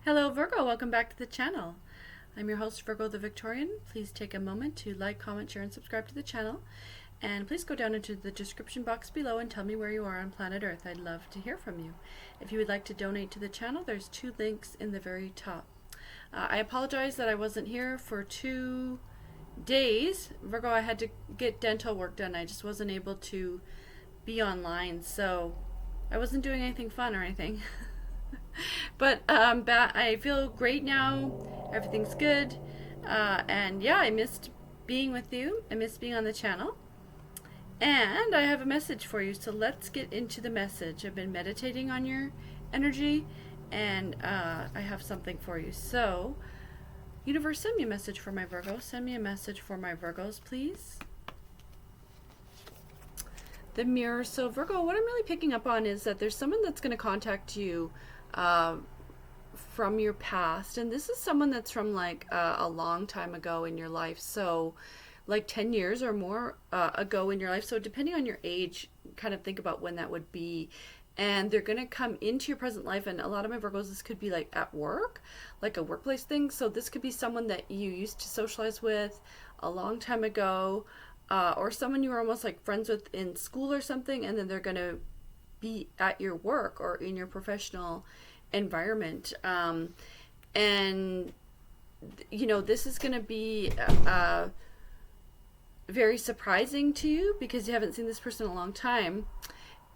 Hello Virgo, welcome back to the channel. I'm your host Virgo the Victorian. Please take a moment to like, comment, share, and subscribe to the channel. And please go down into the description box below and tell me where you are on planet Earth. I'd love to hear from you. If you would like to donate to the channel, there's two links in the very top. I apologize that I wasn't here for 2 days. Virgo, I had to get dental work done. I just wasn't able to be online, so I wasn't doing anything fun or anything. But I feel great now. Everything's good. And yeah, I missed being with you. I missed being on the channel. And I have a message for you. So let's get into the message. I've been meditating on your energy, and I have something for you. So, universe, send me a message for my Virgo. Send me a message for my Virgos, please. The mirror. So Virgo, what I'm really picking up on is that there's someone that's going to contact you from your past, and this is someone that's from like a long time ago in your life, so like 10 years or more ago in your life. So depending on your age, kind of think about when that would be, and they're going to come into your present life. And a lot of my Virgos, this could be like at work, like a workplace thing. So this could be someone that you used to socialize with a long time ago, or someone you were almost like friends with in school or something, and then they're going to be at your work or in your professional environment. And you know, this is going to be very surprising to you because you haven't seen this person in a long time.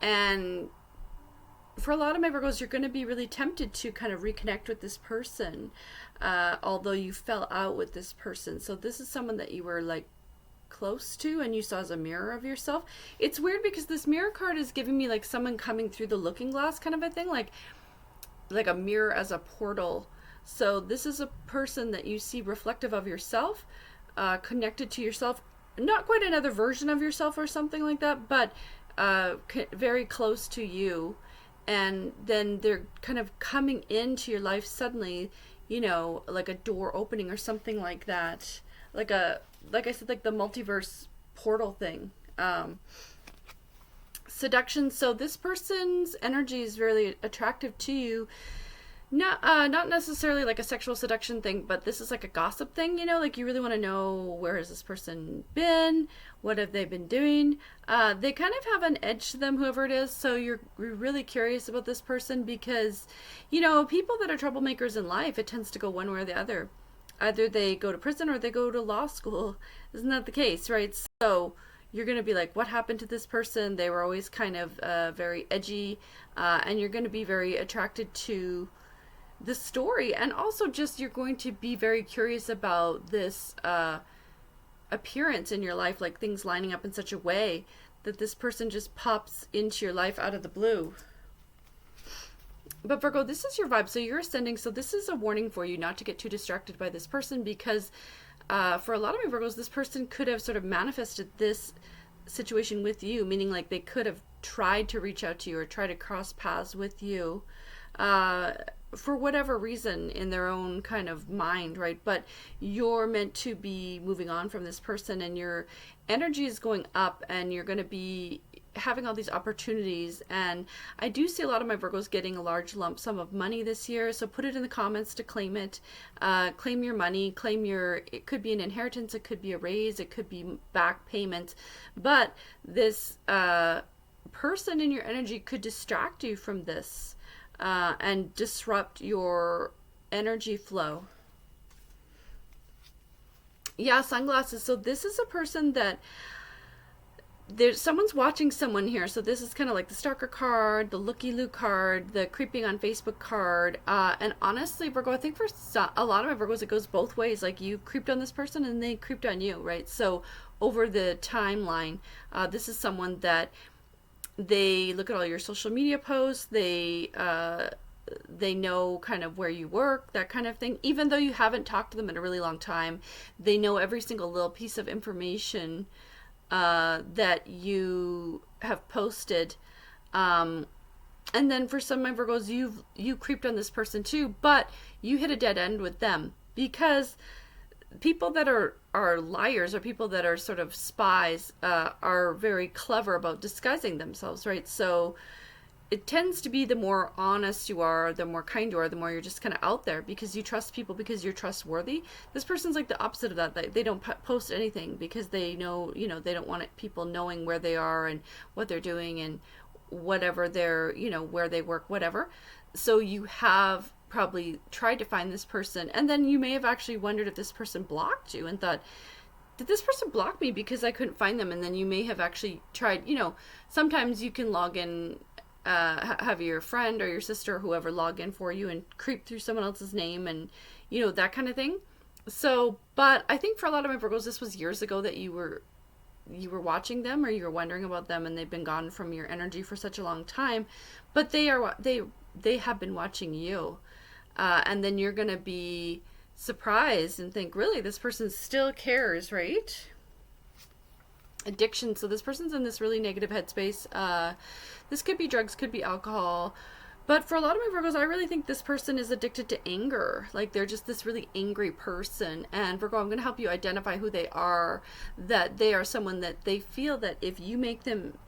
And for a lot of my Virgos, you're going to be really tempted to kind of reconnect with this person, although you fell out with this person. So this is someone that you were like close to and you saw as a mirror of yourself. It's weird because this mirror card is giving me like someone coming through the looking glass kind of a thing, like a mirror as a portal. So this is a person that you see reflective of yourself, connected to yourself, not quite another version of yourself or something like that, but very close to you. And then they're kind of coming into your life suddenly, you know, like a door opening or something like that, like I said, like the multiverse portal thing. Seduction. So this person's energy is really attractive to you. Not necessarily like a sexual seduction thing, but this is like a gossip thing, you know, like you really want to know, where has this person been? What have they been doing? They kind of have an edge to them, whoever it is. So you're really curious about this person because, you know, people that are troublemakers in life, it tends to go one way or the other. Either they go to prison or they go to law school. Isn't that the case, right? So you're going to be like, what happened to this person? They were always kind of very edgy, and you're going to be very attracted to the story. And also just you're going to be very curious about this appearance in your life, like things lining up in such a way that this person just pops into your life out of the blue. But Virgo, this is your vibe. So you're ascending. So this is a warning for you not to get too distracted by this person because for a lot of my Virgos, this person could have sort of manifested this situation with you, meaning like they could have tried to reach out to you or try to cross paths with you for whatever reason in their own kind of mind, right? But you're meant to be moving on from this person, and your energy is going up, and you're going to be having all these opportunities. And I do see a lot of my Virgos getting a large lump sum of money this year, so put it in the comments to claim it. Claim your money, it could be an inheritance, it could be a raise, it could be back payment, but this person in your energy could distract you from this and disrupt your energy flow. Yeah, sunglasses. So this is a person that someone's watching someone here. So this is kind of like the stalker card, the looky-loo card, the creeping on Facebook card. And honestly, Virgo, I think for a lot of my Virgos, it goes both ways. Like you creeped on this person and they creeped on you, right? So over the timeline, this is someone that they look at all your social media posts. They know kind of where you work, that kind of thing. Even though you haven't talked to them in a really long time, they know every single little piece of information that you have posted. And then for some of my Virgos, you creeped on this person too, but you hit a dead end with them because people that are liars or people that are sort of spies are very clever about disguising themselves, right? So it tends to be the more honest you are, the more kind you are, the more you're just kind of out there because you trust people, because you're trustworthy. This person's like the opposite of that. They don't post anything because they know, they don't want people knowing where they are and what they're doing and whatever they're, where they work, whatever. So you have probably tried to find this person, and then you may have actually wondered if this person blocked you and thought, did this person block me because I couldn't find them? And then you may have actually tried, sometimes you can log in, have your friend or your sister or whoever log in for you and creep through someone else's name and, that kind of thing. So, but I think for a lot of my Virgos, this was years ago that you were watching them or you were wondering about them, and they've been gone from your energy for such a long time, but they have been watching you. And then you're going to be surprised and think, really, this person still cares, right? Addiction. So this person's in this really negative headspace. This could be drugs, could be alcohol. But for a lot of my Virgos, I really think this person is addicted to anger. Like they're just this really angry person. And Virgo, I'm going to help you identify who they are. That they are someone that they feel that if you make them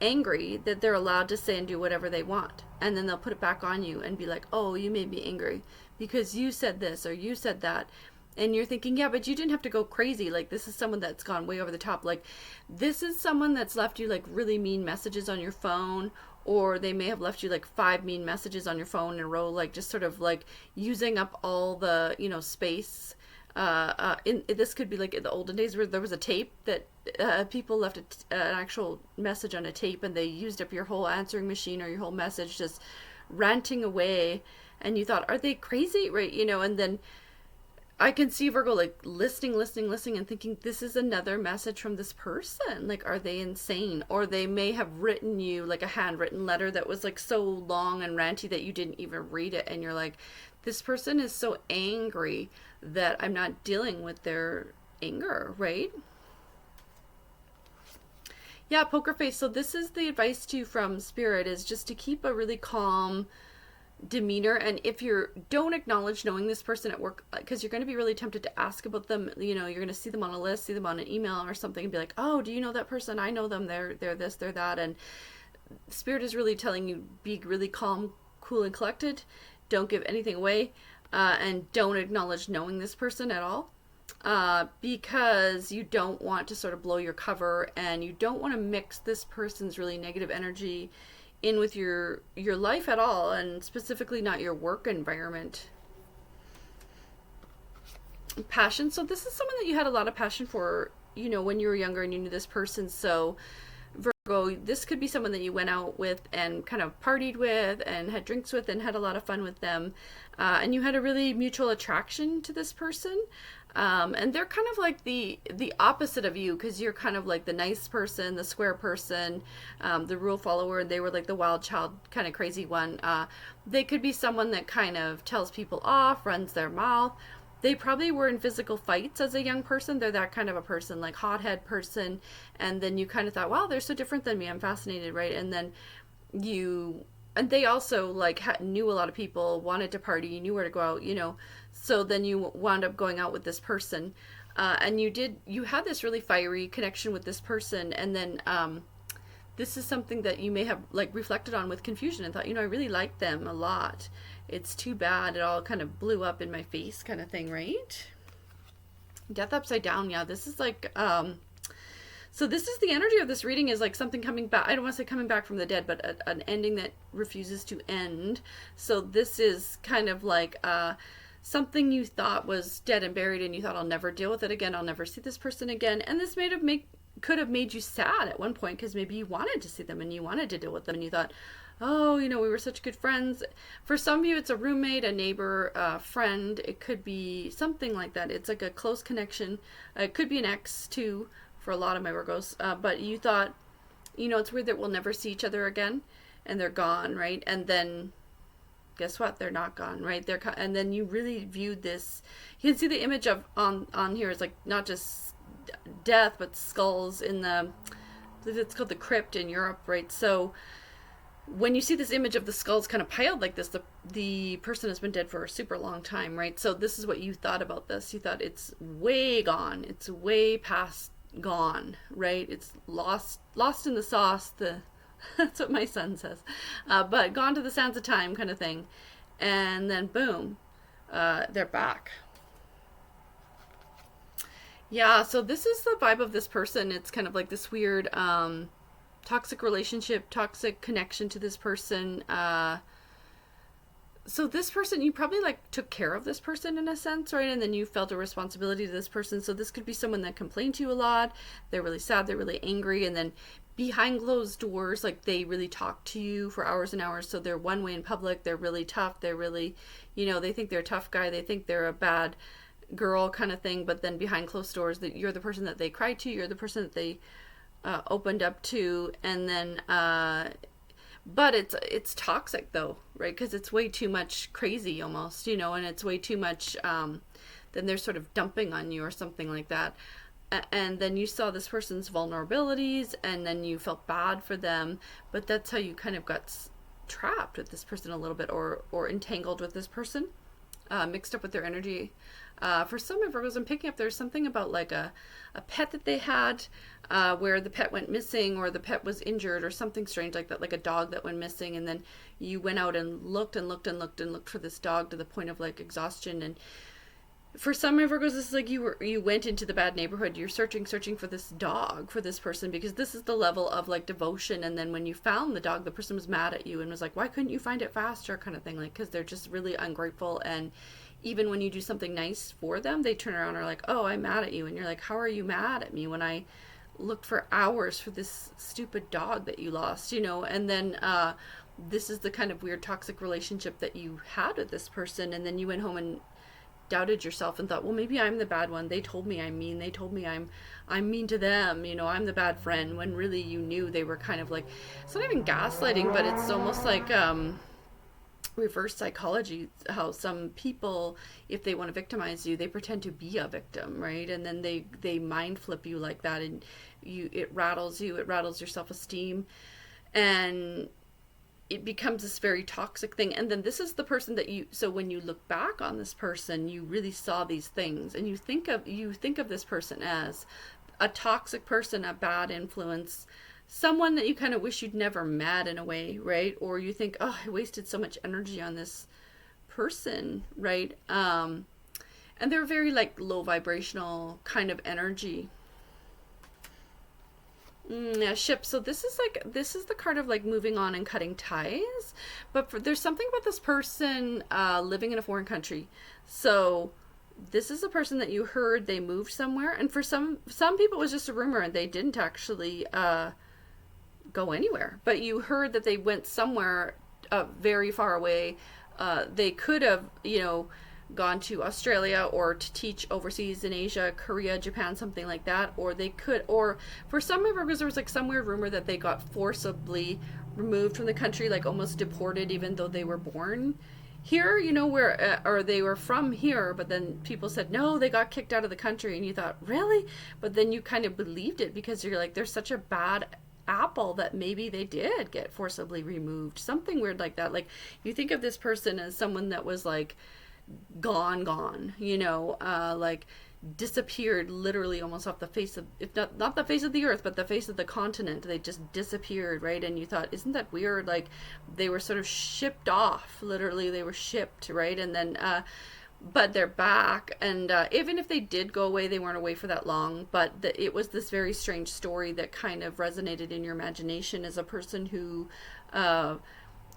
angry, that they're allowed to say and do whatever they want. And then they'll put it back on you and be like, oh, you made me angry because you said this or you said that. And you're thinking, yeah, but you didn't have to go crazy. Like, this is someone that's gone way over the top. Like, this is someone that's left you, like, really mean messages on your phone. Or they may have left you, like, 5 mean messages on your phone in a row. Like, just sort of, like, using up all the, space. This could be, like, in the olden days where there was a tape that people left an actual message on a tape. And they used up your whole answering machine or your whole message just ranting away. And you thought, are they crazy? Right? And then I can see Virgo like listening and thinking, this is another message from this person. Like, are they insane? Or they may have written you like a handwritten letter that was like so long and ranty that you didn't even read it. And you're like, this person is so angry that I'm not dealing with their anger, right? Yeah, poker face. So this is the advice to you from Spirit, is just to keep a really calm demeanor. And if you don't acknowledge knowing this person at work, because you're going to be really tempted to ask about them, you're going to see them on a list, see them on an email or something, and be like, oh, do you know that person? I know them. They're this, they're that. And Spirit is really telling you, be really calm, cool, and collected. Don't give anything away, and don't acknowledge knowing this person at all, because you don't want to sort of blow your cover, and you don't want to mix this person's really negative energy in with your life at all, and specifically not your work environment. Passion. So this is someone that you had a lot of passion for, when you were younger and you knew this person. So Virgo, this could be someone that you went out with and kind of partied with and had drinks with and had a lot of fun with them. And you had a really mutual attraction to this person. And they're kind of like the opposite of you, because you're kind of like the nice person, the square person, the rule follower. They were like the wild child, kind of crazy one. They could be someone that kind of tells people off, runs their mouth. They probably were in physical fights as a young person. They're that kind of a person, like hothead person. And then you kind of thought, wow, they're so different than me. I'm fascinated, right? And then and they also like knew a lot of people, wanted to party, knew where to go out, So then you wound up going out with this person, and you had this really fiery connection with this person, and then this is something that you may have like reflected on with confusion and thought, I really like them a lot. It's too bad it all kind of blew up in my face, kind of thing, right? Death upside down. Yeah, this is like so this is the energy of this reading, is like something coming back. I don't want to say coming back from the dead, but an ending that refuses to end. So this is kind of like something you thought was dead and buried, and you thought, I'll never deal with it again. I'll never see this person again. And this could have made you sad at one point, because maybe you wanted to see them and you wanted to deal with them, and you thought, oh, we were such good friends. For some of you, it's a roommate, a neighbor, a friend. It could be something like that. It's like a close connection. It could be an ex too, for a lot of my Virgos. But you thought, it's weird that we'll never see each other again, and they're gone, right? And then guess what? They're not gone, right? And then you really viewed this. You can see the image of on here is like not just death, but skulls in it's called the crypt in Europe, right? So when you see this image of the skulls kind of piled like this, the person has been dead for a super long time, right? So this is what you thought about this. You thought it's way gone. It's way past gone, right? It's lost in the sauce, the That's what my son says. But gone to the sands of time kind of thing. And then boom, they're back. Yeah, so this is the vibe of this person. It's kind of like this weird toxic relationship, toxic connection to this person. So this person, you probably like took care of this person in a sense, right? And then you felt a responsibility to this person. So this could be someone that complained to you a lot. They're really sad, they're really angry, and then behind closed doors, like they really talk to you for hours and hours. So they're one way in public, they're really tough, they're really, they think they're a tough guy, they think they're a bad girl kind of thing, but then behind closed doors, that you're the person that they cried to, you're the person that they opened up to, and then but it's toxic though, right? Because it's way too much crazy almost, and it's way too much. Then they're sort of dumping on you or something like that, and then you saw this person's vulnerabilities, and then you felt bad for them. But that's how you kind of got trapped with this person a little bit, or entangled with this person, mixed up with their energy. For some of Virgos, I'm picking up there's something about like a pet that they had, where the pet went missing, or the pet was injured, or something strange like that, like a dog that went missing, and then you went out and looked and looked and looked and looked for this dog to the point of like exhaustion. And for some Virgos, this is like you went into the bad neighborhood, you're searching for this dog, for this person, because this is the level of like devotion. And then when you found the dog, the person was mad at you and was like, why couldn't you find it faster, kind of thing, like, because they're just really ungrateful. And even when you do something nice for them, they turn around and are like, oh, I'm mad at you. And you're like, how are you mad at me when I looked for hours for this stupid dog that you lost, And then this is the kind of weird toxic relationship that you had with this person. And then you went home and doubted yourself and thought, well, maybe I'm the bad one. They told me I'm mean. They told me I'm mean to them. I'm the bad friend, when really you knew they were kind of like, it's not even gaslighting, but it's almost like reverse psychology, how some people, if they want to victimize you, they pretend to be a victim, right? And then they mind flip you like that, and it rattles your self-esteem, and it becomes this very toxic thing. And then this is the person that so when you look back on this person, you really saw these things, and you think of this person as a toxic person, a bad influence, someone that you kind of wish you'd never met in a way, right? Or you think, oh, I wasted so much energy on this person, right? And they're very like low vibrational kind of energy. Yeah, ship. So this is the card of like moving on and cutting ties. But there's something about this person living in a foreign country. So this is a person that you heard they moved somewhere, and for some people it was just a rumor and they didn't actually go anywhere. But you heard that they went somewhere very far away. They could have, gone to Australia or to teach overseas in Asia, Korea, Japan, something like that. Or they could, or for some Virgos, there was like some weird rumor that they got forcibly removed from the country, like almost deported, even though they were born here, where, or they were from here, but then people said, no, they got kicked out of the country. And you thought, really? But then you kind of believed it, because you're like, there's such a bad apple that maybe they did get forcibly removed, something weird like that. Like, you think of this person as someone that was like gone, like disappeared literally almost off the face of, if not the face of the earth, but the face of the continent. They just disappeared, right? And you thought, isn't that weird? Like, they were sort of shipped off, literally they were shipped, right? And then but they're back, and even if they did go away, they weren't away for that long. But it was this very strange story that kind of resonated in your imagination as a person who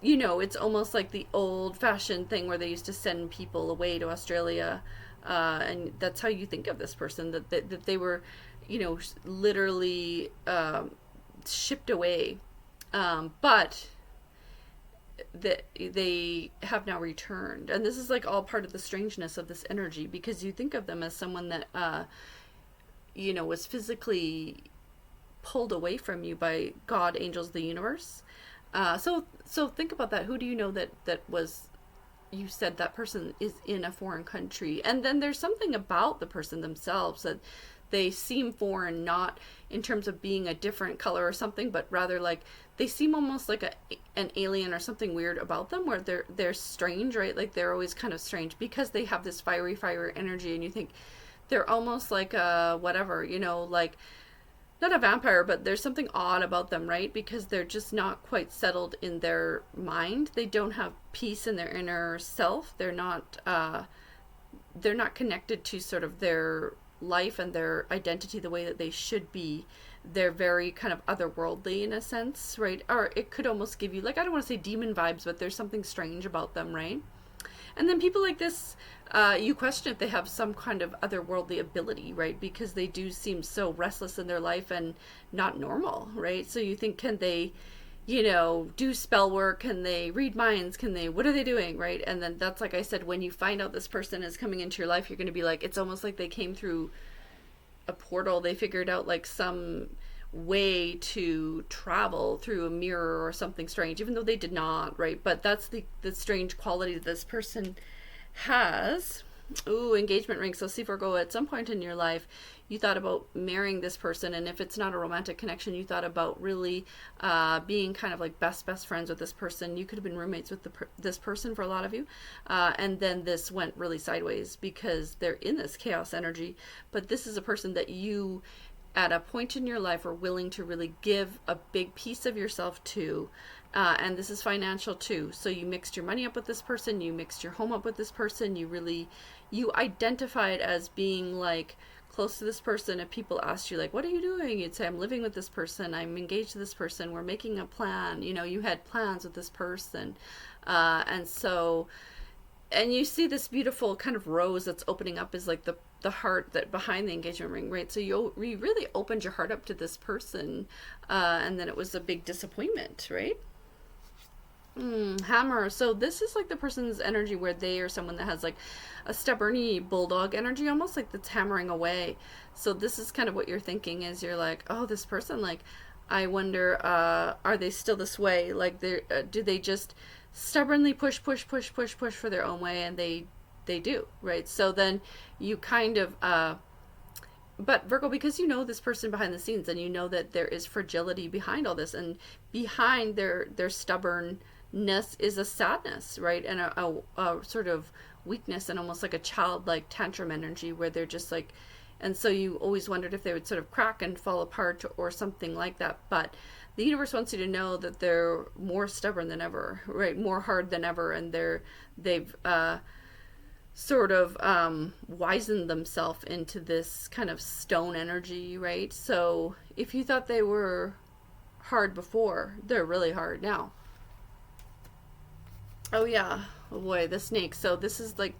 it's almost like the old-fashioned thing where they used to send people away to Australia, and that's how you think of this person, that they were, literally shipped away, but that they have now returned. And this is like all part of the strangeness of this energy, because you think of them as someone that, was physically pulled away from you by God, angels, the universe. So think about that. Who do you know that was, you said that person is in a foreign country, and then there's something about the person themselves that they seem foreign, not in terms of being a different color or something, but rather like they seem almost like an alien or something weird about them, where they're strange, right? Like they're always kind of strange because they have this fiery energy, and you think they're almost like whatever, like not a vampire, but there's something odd about them, right? Because they're just not quite settled in their mind. They don't have peace in their inner self. They're not connected to sort of their life and their identity the way that they should be. They're very kind of otherworldly in a sense, right? Or it could almost give you, like, I don't want to say demon vibes, but there's something strange about them, right? And then people like this, you question if they have some kind of otherworldly ability, right? Because they do seem so restless in their life and not normal, right? So you think, can they, do spell work? Can they read minds? What are they doing, right? And then that's, like I said, when you find out this person is coming into your life, you're going to be like, it's almost like they came through a portal. They figured out like some way to travel through a mirror or something strange, even though they did not, right? But that's the strange quality that this person has. Ooh, engagement ring. So see, Virgo, at some point in your life, you thought about marrying this person, and if it's not a romantic connection, you thought about really being kind of like best friends with this person. You could have been roommates with this person for a lot of you, and then this went really sideways because they're in this chaos energy. But this is a person that you, at a point in your life, are willing to really give a big piece of yourself to. And this is financial too. So you mixed your money up with this person, you mixed your home up with this person, you identified as being like close to this person. If people asked you like, what are you doing? You'd say, I'm living with this person, I'm engaged to this person, we're making a plan. You had plans with this person. And you see this beautiful kind of rose that's opening up is like the heart that behind the engagement ring, right? So you really opened your heart up to this person, and then it was a big disappointment, right? Hammer. So this is like the person's energy where they are someone that has like a stubborny bulldog energy, almost like that's hammering away. So this is kind of what you're thinking is you're like, oh, this person, like, I wonder, are they still this way? Like, do they just stubbornly push for their own way? And they do, right? So then you kind of, but Virgo, because you know this person behind the scenes and you know that there is fragility behind all this, and behind their stubbornness is a sadness, right? And a sort of weakness and almost like a childlike tantrum energy where they're just like, and so you always wondered if they would sort of crack and fall apart or something like that. But the universe wants you to know that they're more stubborn than ever, right? More hard than ever, and they've sort of wizened themselves into this kind of stone energy, right? So if you thought they were hard before, they're really hard now. Oh yeah, oh boy, the snake. So this is like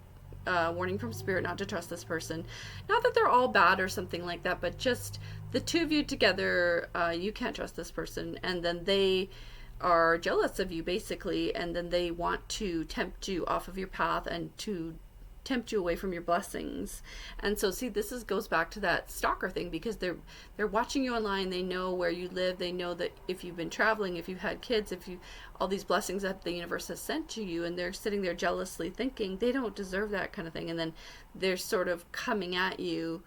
warning from spirit not to trust this person. Not that they're all bad or something like that, but just the two of you together, you can't trust this person, and then they are jealous of you basically, and then they want to tempt you off of your path and to tempt you away from your blessings. And so see, this goes back to that stalker thing, because they're watching you online, they know where you live, they know that if you've been traveling, if you've had kids, if you all these blessings that the universe has sent to you, and they're sitting there jealously thinking they don't deserve that kind of thing, and then they're sort of coming at you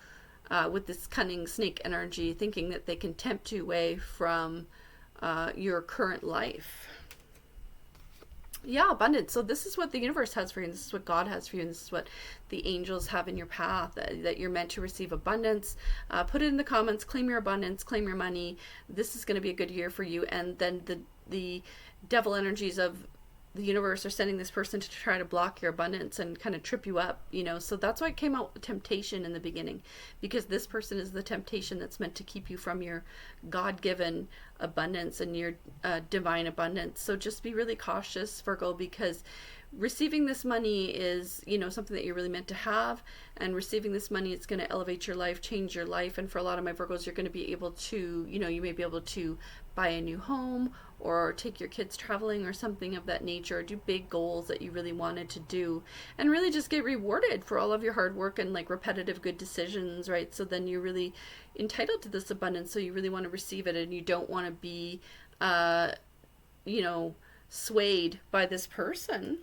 with this cunning snake energy, thinking that they can tempt you away from your current life. Yeah, abundance. So this is what the universe has for you, and this is what God has for you, and this is what the angels have in your path, that you're meant to receive abundance. Put it in the comments, claim your abundance, claim your money. This is going to be a good year for you. And then the devil energies of the universe are sending this person to try to block your abundance and kind of trip you up, so that's why it came out with temptation in the beginning, because this person is the temptation that's meant to keep you from your God-given abundance and your divine abundance. So just be really cautious, Virgo, because receiving this money is, something that you're really meant to have, and receiving this money, it's going to elevate your life, change your life. And for a lot of my Virgos, you're going to be able to, you may be able to buy a new home or take your kids traveling or something of that nature, or do big goals that you really wanted to do, and really just get rewarded for all of your hard work and like repetitive good decisions, right? So then you're really entitled to this abundance, so you really want to receive it, and you don't want to be swayed by this person.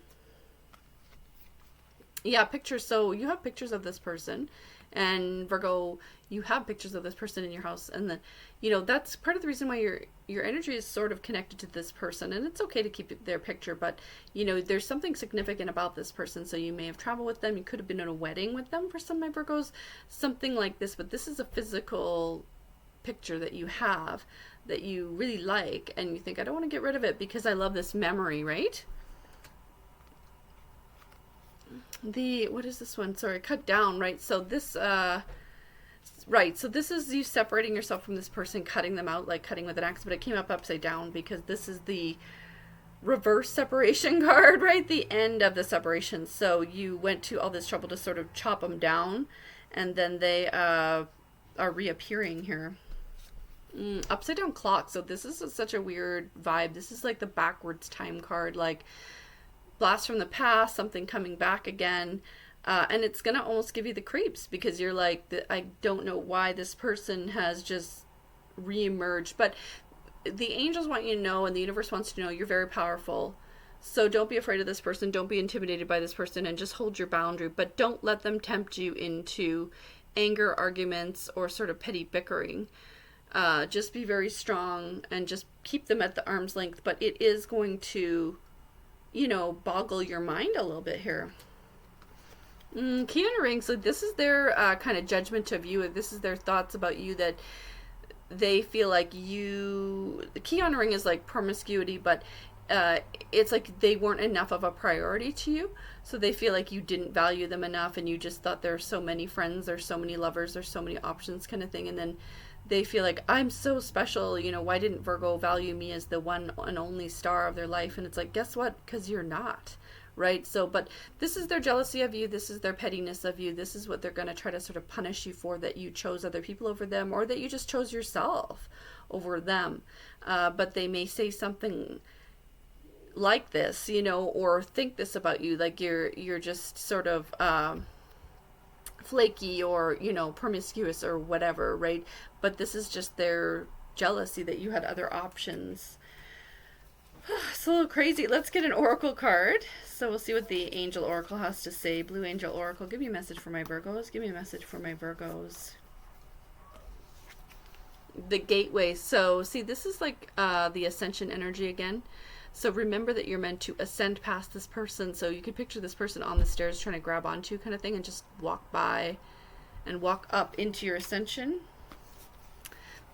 Yeah, pictures. So you have pictures of this person, and Virgo, you have pictures of this person in your house, and then that's part of the reason why your energy is sort of connected to this person. And it's okay to keep their picture, but there's something significant about this person. So you may have traveled with them, you could have been at a wedding with them for some of my Virgos, something like this. But this is a physical picture that you have that you really like, and you think, I don't want to get rid of it because I love this memory, right? What is this one? Sorry, cut down, right? So this, right, so this is you separating yourself from this person, cutting them out, like cutting with an axe, but it came up upside down because this is the reverse separation card, right? The end of the separation. So you went to all this trouble to sort of chop them down, and then they are reappearing here. Upside down clock. So this is such a weird vibe. This is like the backwards time card, like blast from the past, something coming back again. And it's going to almost give you the creeps because you're like, I don't know why this person has just reemerged. But the angels want you to know, and the universe wants you to know, you're very powerful. So don't be afraid of this person. Don't be intimidated by this person, and just hold your boundary. But don't let them tempt you into anger, arguments, or sort of petty bickering. Just be very strong and just keep them at the arm's length. But it is going to, boggle your mind a little bit here. Key on a ring. So this is their kind of judgment of you. This is their thoughts about you, that they feel like the key on a ring is like promiscuity, but it's like they weren't enough of a priority to you. So they feel like you didn't value them enough, and you just thought there's so many friends, there's so many lovers, there's so many options kind of thing. And then they feel like, I'm so special, why didn't Virgo value me as the one and only star of their life? And it's like, guess what? Because you're not. Right? So, but this is their jealousy of you. This is their pettiness of you. This is what they're going to try to sort of punish you for, that you chose other people over them, or that you just chose yourself over them. But they may say something like this, or think this about you, like you're just sort of flaky, or, promiscuous, or whatever, right? But this is just their jealousy that you had other options. It's a little crazy. Let's get an oracle card. So we'll see what the angel oracle has to say. Blue angel oracle, give me a message for my Virgos. Give me a message for my Virgos. The gateway. So see, this is like the ascension energy again. So remember that you're meant to ascend past this person. So you could picture this person on the stairs trying to grab onto kind of thing, and just walk by and walk up into your ascension.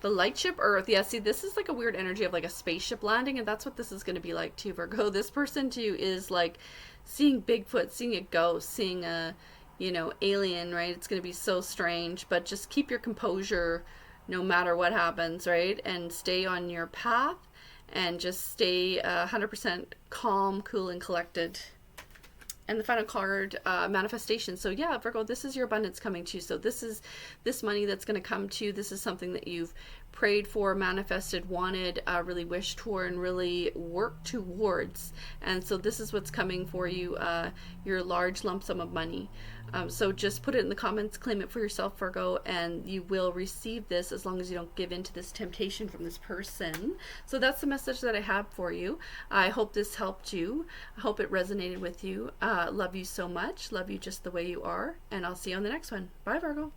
The lightship Earth. Yeah, see, this is like a weird energy of like a spaceship landing, and that's what this is going to be like too, Virgo. This person too is like seeing Bigfoot, seeing a ghost, seeing a, alien, right? It's going to be so strange, but just keep your composure no matter what happens, right? And stay on your path, and just stay 100% calm, cool, and collected. And the final card, manifestation. So yeah, Virgo, this is your abundance coming to you. So this is this money that's going to come to you. This is something that you've prayed for, manifested, wanted, really wished for, and really worked towards. And so this is what's coming for you, your large lump sum of money. So just put it in the comments, claim it for yourself, Virgo, and you will receive this as long as you don't give in to this temptation from this person. So that's the message that I have for you. I hope this helped you. I hope it resonated with you. Love you so much. Love you just the way you are. And I'll see you on the next one. Bye, Virgo.